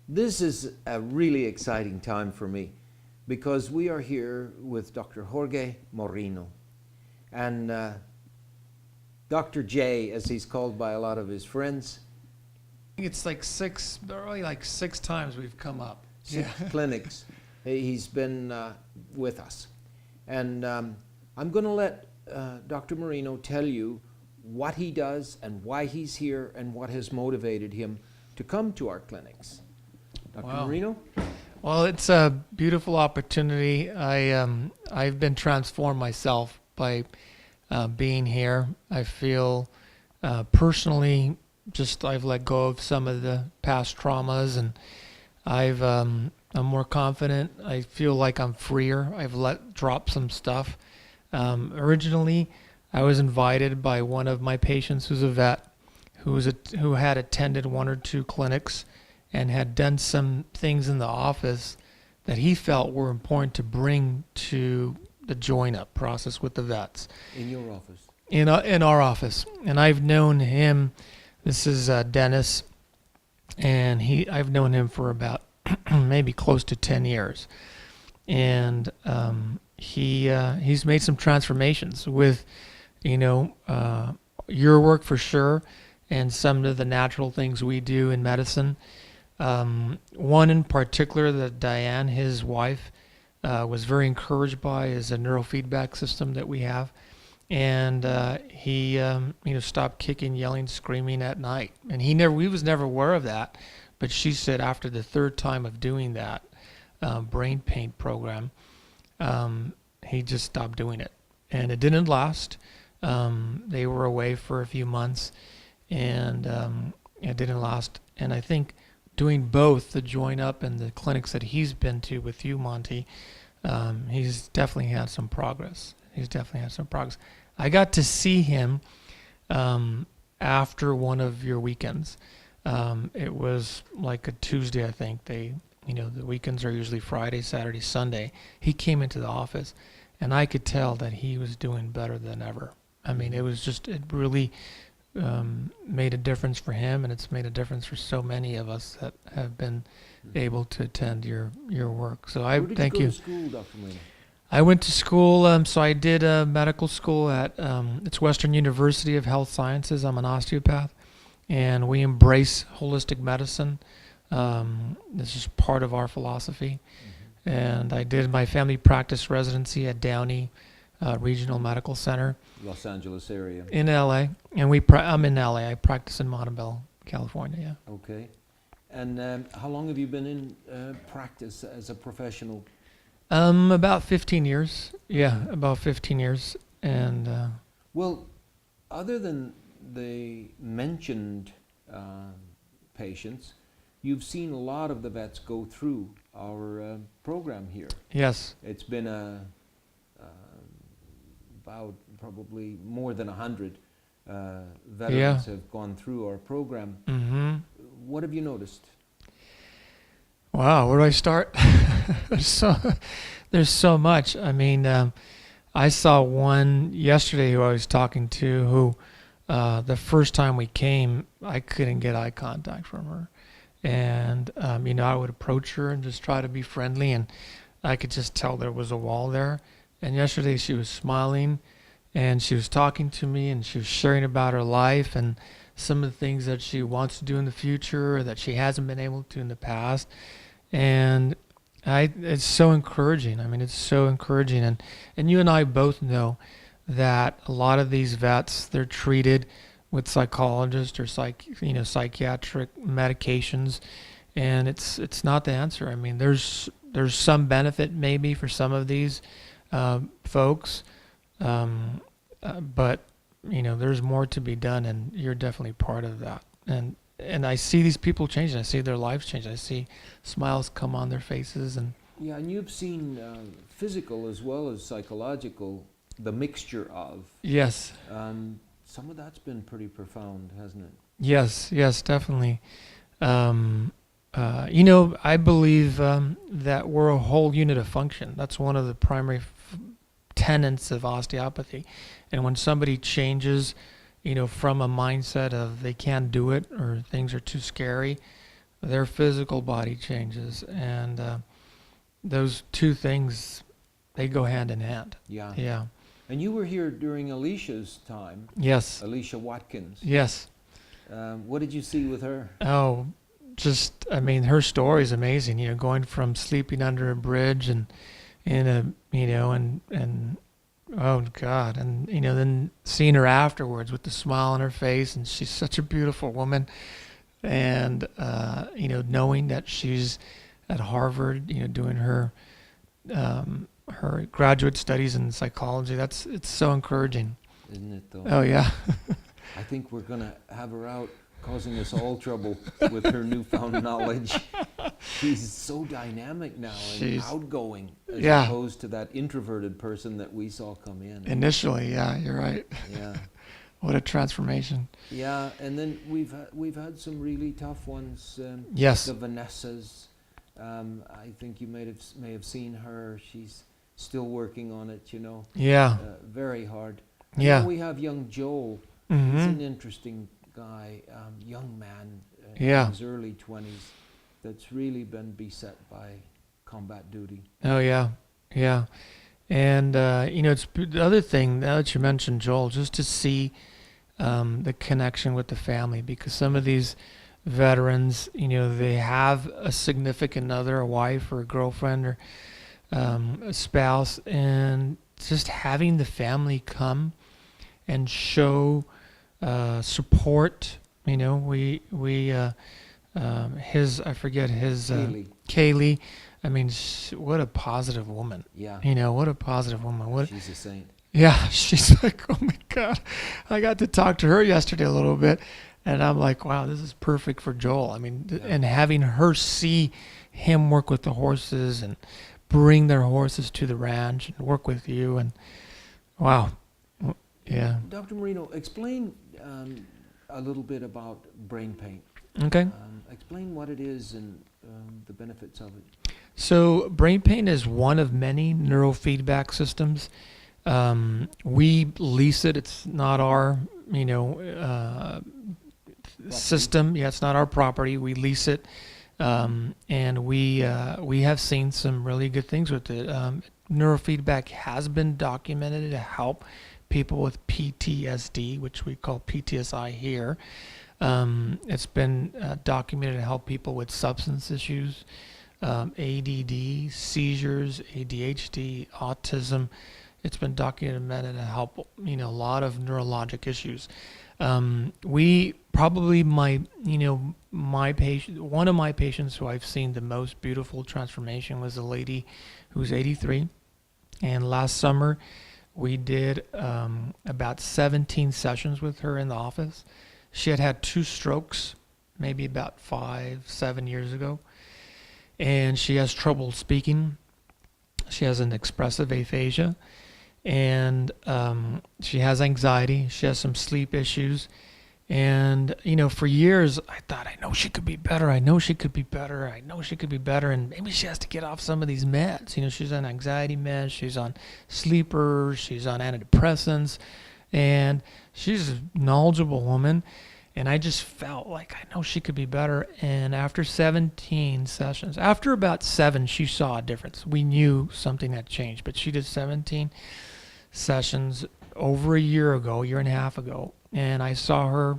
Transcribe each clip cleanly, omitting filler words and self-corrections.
This is a really exciting time for me because we are here with Dr. Jorge Moreno. And Dr. J, as he's called by a lot of his friends, It's like really like six times we've come up. six clinics, he's been with us. And I'm going to let Dr. Moreno tell you what he does and why he's here and what has motivated him to come to our clinics. Dr. Wow. Moreno? Well, it's a beautiful opportunity. I've been transformed myself by being here. I feel personally I've let go of some of the past traumas, and I'm more confident. I feel like I'm freer. I've let drop some stuff. Originally, I was invited by one of my patients who's a vet, who had attended one or two clinics and had done some things in the office that he felt were important to bring to the join-up process with the vets. In your office? In our office. And I've known him, this is Dennis, and I've known him for about maybe close to 10 years. And he's made some transformations with, your work for sure, and some of the natural things we do in medicine. One in particular that Diane, his wife, was very encouraged by is a neurofeedback system that we have. And he stopped kicking, yelling, screaming at night. And he was never aware of that. But she said after the third time of doing that brain pain program, he just stopped doing it. And it didn't last. They were away for a few months, and it didn't last. And I think doing both the join up and the clinics that he's been to with you, Monty, he's definitely had some progress. I got to see him after one of your weekends. It was like a Tuesday, I think. The weekends are usually Friday, Saturday, Sunday. He came into the office, and I could tell that he was doing better than ever. I mean, it really made a difference for him, and it's made a difference for so many of us that have been able to attend your work. So I thank you. Where did you go to school, Dr. Moreno? I went to school, so I did medical school at it's Western University of Health Sciences. I'm an osteopath, and we embrace holistic medicine. This is part of our philosophy. Mm-hmm. And I did my family practice residency at Downey Regional Medical Center. Los Angeles area. In LA, and I'm in LA. I practice in Montebello, California. Yeah. Okay. And how long have you been in practice as a professional? About 15 years. Yeah, about 15 years. And well, other than the mentioned patients, you've seen a lot of the vets go through our program here. Yes. It's been about probably more than 100 veterans have gone through our program. Mm-hmm. What have you noticed? Wow, where do I start? There's so much. I mean, I saw one yesterday who I was talking to who the first time we came, I couldn't get eye contact from her. And, I would approach her and just try to be friendly, and I could just tell there was a wall there. And yesterday she was smiling, and she was talking to me, and she was sharing about her life and some of the things that she wants to do in the future or that she hasn't been able to in the past. And it's so encouraging. I mean, it's so encouraging. And you and I both know that a lot of these vets, they're treated with psychologists or psychiatric medications, and it's not the answer. I mean, there's some benefit maybe for some of these folks, but there's more to be done, and you're definitely part of that. And I see these people changing. I see their lives change. I see smiles come on their faces. And yeah, and you've seen physical as well as psychological, the mixture of. Yes. Some of that's been pretty profound, hasn't it? Yes, definitely. I believe that we're a whole unit of function. That's one of the primary tenets of osteopathy. And when somebody changes, from a mindset of they can't do it or things are too scary, their physical body changes, and those two things, they go hand in hand. Yeah. Yeah. And you were here during Alicia's time, Yes. Alicia Watkins. Yes. What did you see with her? Oh, just, I mean, her story is amazing. You know, going from sleeping under a bridge and in a, you know, and oh God, and you know, then seeing her afterwards with the smile on her face, and she's such a beautiful woman, and you know, knowing that she's at Harvard, you know, doing her graduate studies in psychology, it's so encouraging. Isn't it though? Oh yeah. I think we're gonna have her out causing us all trouble with her newfound knowledge. She's so dynamic now and She's- outgoing as Yeah. opposed to that introverted person that we saw come in. Initially, yeah, you're right. Yeah. What a transformation. Yeah, and then we've had some really tough ones. Yes. The Vanessas. I think you may have seen her. She's still working on it. You know. Yeah. Very hard. And Yeah. then we have young Joel. He's Hmm. an interesting guy, young man Yeah. in his early 20s that's really been beset by combat duty. Oh yeah, yeah, and you know, it's the other thing now that you mentioned Joel, just to see the connection with the family, because some of these veterans, you know, they have a significant other, a wife or a girlfriend or a spouse, and just having the family come and show support. You know, I forget his Kaylee. Kaylee. I mean, what a positive woman. Yeah. You know, what a positive woman. What? She's a saint. Yeah, she's like, oh my God. I got to talk to her yesterday a little bit, and I'm like, wow, this is perfect for Joel. I mean, Yeah. and having her see him work with the horses and bring their horses to the ranch and work with you, and wow. Yeah. Dr. Marino, explain a little bit about brain paint. Okay. Explain what it is and the benefits of it. So brain pain is one of many neurofeedback systems. We lease it. It's not our, you know, system. Yeah, it's not our property. We lease it, and we have seen some really good things with it. Neurofeedback has been documented to help people with PTSD, which we call PTSI here. It's been documented to help people with substance issues, ADD, seizures, ADHD, autism. It's been documented to help, you know, a lot of neurologic issues. We probably my patient, one of my patients who I've seen the most beautiful transformation was a lady who's 83, and last summer we did about 17 sessions with her in the office. She had 2 strokes, maybe about 5-7 years ago, and she has trouble speaking. She has an expressive aphasia, and she has anxiety. She has some sleep issues. And, you know, for years, I thought, I know she could be better. I know she could be better. I know she could be better. And maybe she has to get off some of these meds. You know, she's on anxiety meds. She's on sleepers. She's on antidepressants. And she's a knowledgeable woman. And I just felt like I know she could be better. And after 17 sessions, after about 7, she saw a difference. We knew something had changed. But she did 17 sessions over a year and a half ago. And I saw her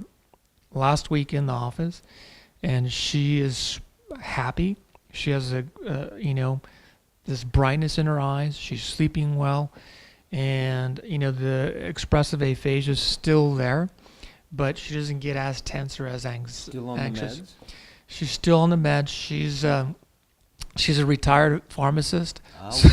last week in the office, and she is happy. She has this brightness in her eyes. She's sleeping well, and you know, the expressive aphasia is still there, but she doesn't get as tense or as Still on anxious. the meds? She's still on the meds. She's a retired pharmacist. Oh, see,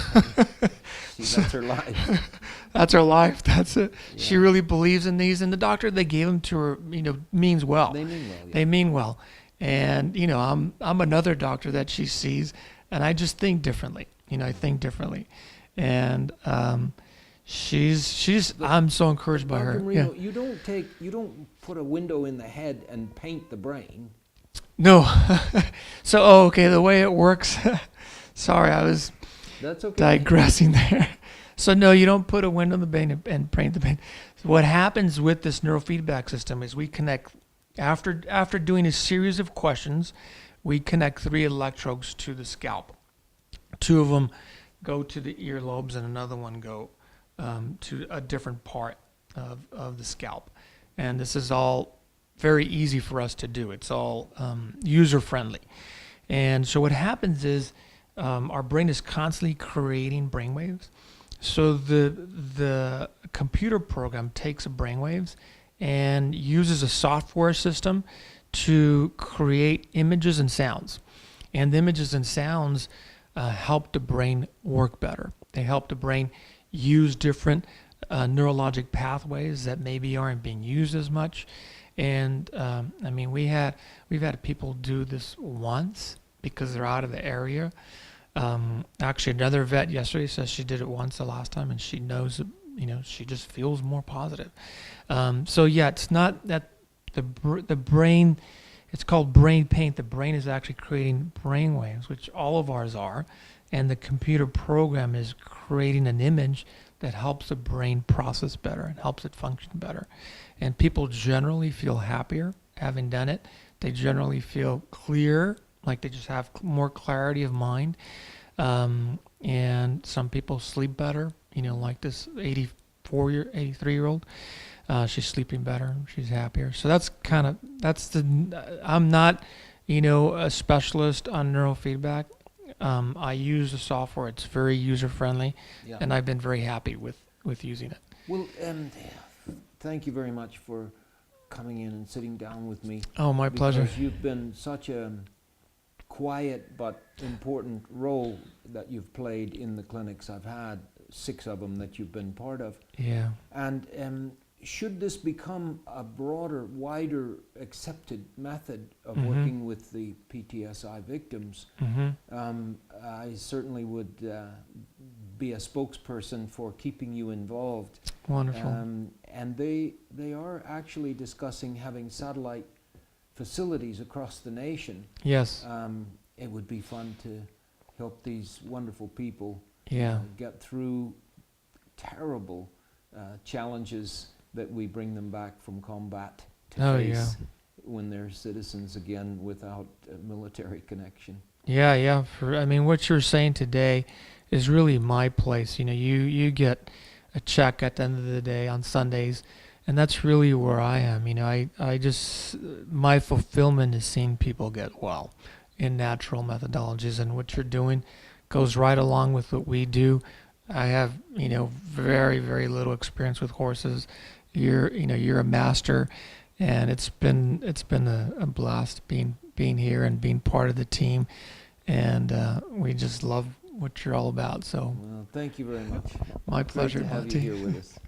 that's her life. That's her life. That's it. Yeah. She really believes in these, and the doctor they gave them to her, you know, means well. They mean well. Yeah. They mean well, and you know, I'm another doctor that she sees, and I just think differently. You know, I think differently, and I'm so encouraged by her. Dr. Marino, Yeah. you don't put a window in the head and paint the brain. No. So, okay, the way it works. Sorry, I was That's okay. digressing there. So no, you don't put a window in the brain and paint the brain. What happens with this neurofeedback system is we connect after doing a series of questions. we connect 3 electrodes to the scalp. 2 of them go to the earlobes, and another one go to a different part of the scalp. And this is all very easy for us to do. It's all user friendly. And so what happens is our brain is constantly creating brainwaves. So the computer program takes the brainwaves and uses a software system to create images and sounds. And the images and sounds help the brain work better. They help the brain use different neurologic pathways that maybe aren't being used as much. And I mean, we've had people do this once because they're out of the area. Actually, another vet yesterday says she did it once the last time, and she knows that, she just feels more positive. So yeah, it's not that the brain. It's called brain paint. The brain is actually creating brain waves, which all of ours are, and the computer program is creating an image that helps the brain process better and helps it function better. And people generally feel happier having done it. They generally feel clear, like they just have more clarity of mind. And some people sleep better, like this 83-year-old. She's sleeping better. She's happier. So I'm not, a specialist on neurofeedback. I use the software. It's very user friendly, and I've been very happy with using it. Well, thank you very much for coming in and sitting down with me. Oh, my pleasure. Because you've been such a quiet but important role that you've played in the clinics. I've had 6 of them that you've been part of. Yeah. And should this become a broader, wider accepted method of working with the PTSI victims, I certainly would be a spokesperson for keeping you involved. Wonderful. And they are actually discussing having satellite facilities across the nation. Yes. It would be fun to help these wonderful people get through terrible challenges that we bring them back from combat to face when they're citizens again without a military connection. Yeah. What you're saying today is really my place. You get a check at the end of the day on Sundays, and that's really where I am. My fulfillment is seeing people get well in natural methodologies, and what you're doing goes right along with what we do. I have, very, very little experience with horses. You're a master, and it's been a blast being here and being part of the team, and we just love what you're all about. So, well, thank you very much. My pleasure, Great to have Monty. you here with us.